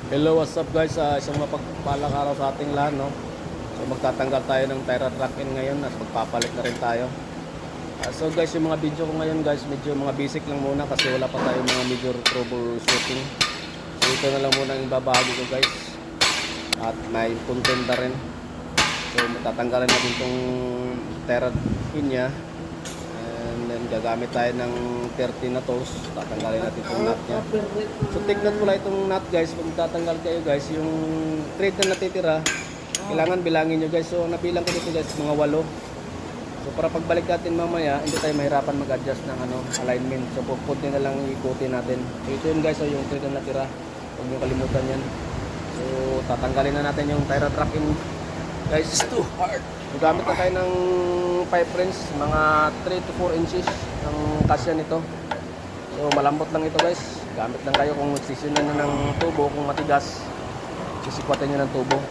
Hello, what's up guys? Isang mapagpalang araw sa ating lahat, no? So magtatanggal tayo ng tire track in ngayon at magpapalit na rin tayo. So guys, yung mga video ko ngayon guys, medyo mga basic lang muna kasi wala pa tayong mga major troubleshooting. So ito na lang muna ang ibabahagi ko guys. At may content na rin. So matatanggalan natin itong tire in niya. And then gagamit tayo ng 30 na toes. Tatanggalin natin itong nut niya. So take note pala itong nut guys. Pag tatanggal kayo guys, yung thread na natitira, kailangan bilangin nyo guys. So nabilang ko dito guys, mga 8. So para pagbalik natin mamaya, hindi tayo mahirapan mag-adjust ng alignment. So pupunti na lang ikutin natin. So ito yun guys, so yung thread na natira. Huwag nyo kalimutan yan. So tatanggalin na natin yung tire track in guys. It's too hard. So gamit na tayo ng pipe wrench, mga 3 to 4 inches ng kasya nito. So malambot lang ito guys. Gamit lang kayo kung sisyonan na ng tubo, kung matigas, sisikwatin nyo ng tubo.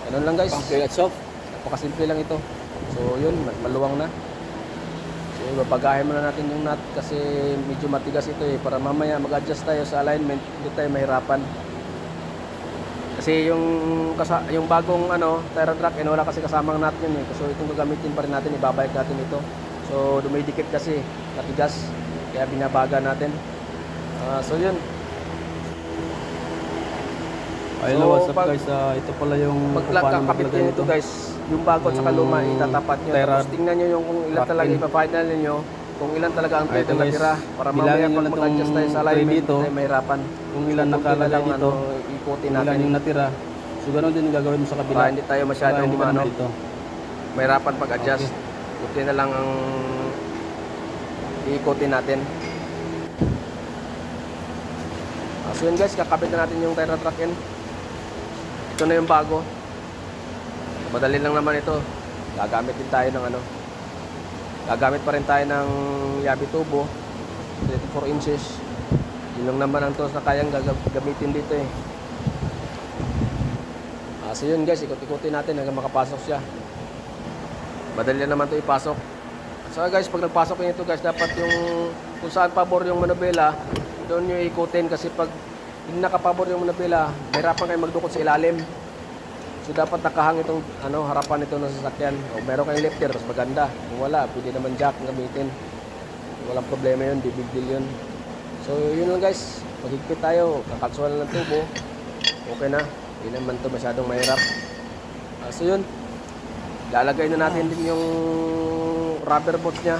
Ganun lang guys. Napakasimple lang ito. So yun, maluwang na. So papagahin muna natin yung nut kasi medyo matigas ito para mamaya mag-adjust tayo sa alignment, hindi tayo mahirapan. Kasi yung bagong tire track, wala kasi kasamang nut yun So itong gagamitin pa rin natin, ibabalik natin ito. So dumidikit kasi, matigas, kaya binabaga natin. So yun. Hello, what's up guys? Ito pala yung pagkakabit nyo ito guys, yung bago at saka luma, itatapat nyo. Tapos tingnan nyo yung kung ilan talaga ipa-final nyo, kung ilan talaga ang pwede natira, para mamaya pag mag-adjust tayo sa alignment, hindi tayo mahirapan. Kung ilan nakalagay dito, ikutin natin ilan yung natira. So ganoon din yung gagawin mo sa kabila. Para hindi tayo masyadong mahirapan pag-adjust. Ikutin na lang ang ikutin natin. So yun guys, kakabit na natin yung tire track in. Ito na yung bago. Madali lang naman ito. Gagamit din tayo ng gagamit pa rin tayo ng yabi tubo 34 inches. Yun lang naman ang tools na kayang gagamitin dito So yun guys, ikot-ikutin natin hanggang makapasok siya. Madali lang naman ito ipasok. So guys, pag nagpasok nyo ito guys, dapat yung kung saan pabor yung manubela, doon nyo ikutin kasi pag hindi nakapabor yung manubela, mahirapan kayo magdukot sa ilalim. So dapat nakahang itong harapan nito ng sasakyan. O meron kayong lifter, mas maganda. Kung wala, pwede naman jack gamitin. Walang problema yun, di big deal yun. So yun lang guys, maghigpit tayo, kakatsuhan lang ng tubo. Okay na, hindi naman ito masyadong mahirap. So yun, lalagay na natin din yung rubber bolts nya.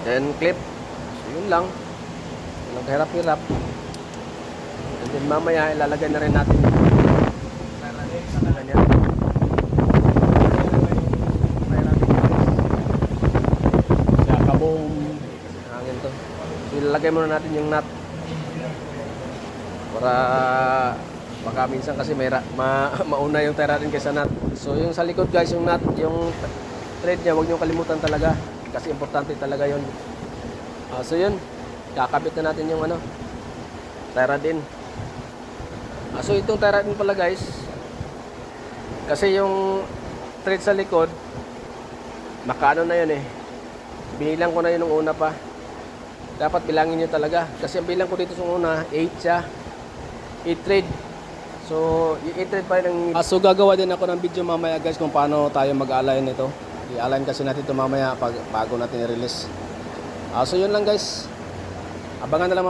Then clip. So yun lang. Walang kahirap-hirap. And then mamaya ilalagay na rin natin sa ganyan. Sa kabong hangin to. So ilalagay muna natin yung nut. Para baka minsan kasi mauna yung tire rin kaysa nut. So yung sa likod guys, yung nut, yung thread nya, huwag nyo kalimutan talaga. Kasi importante talaga yun. So yun, kakabit na natin yung tire din. So itong tire din pala guys, kasi yung thread sa likod, nakaano na yun Binilang ko na yun nung una pa. Dapat bilangin nyo talaga. Kasi ang bilang ko dito sa una, 8 siya. 8 thread. So, yung 8 thread pa rin. So gagawa din ako ng video mamaya guys kung paano tayo mag-align nito. I-align kasi natin ito mamaya bago natin i-release. So yun lang guys. Abangan na lang.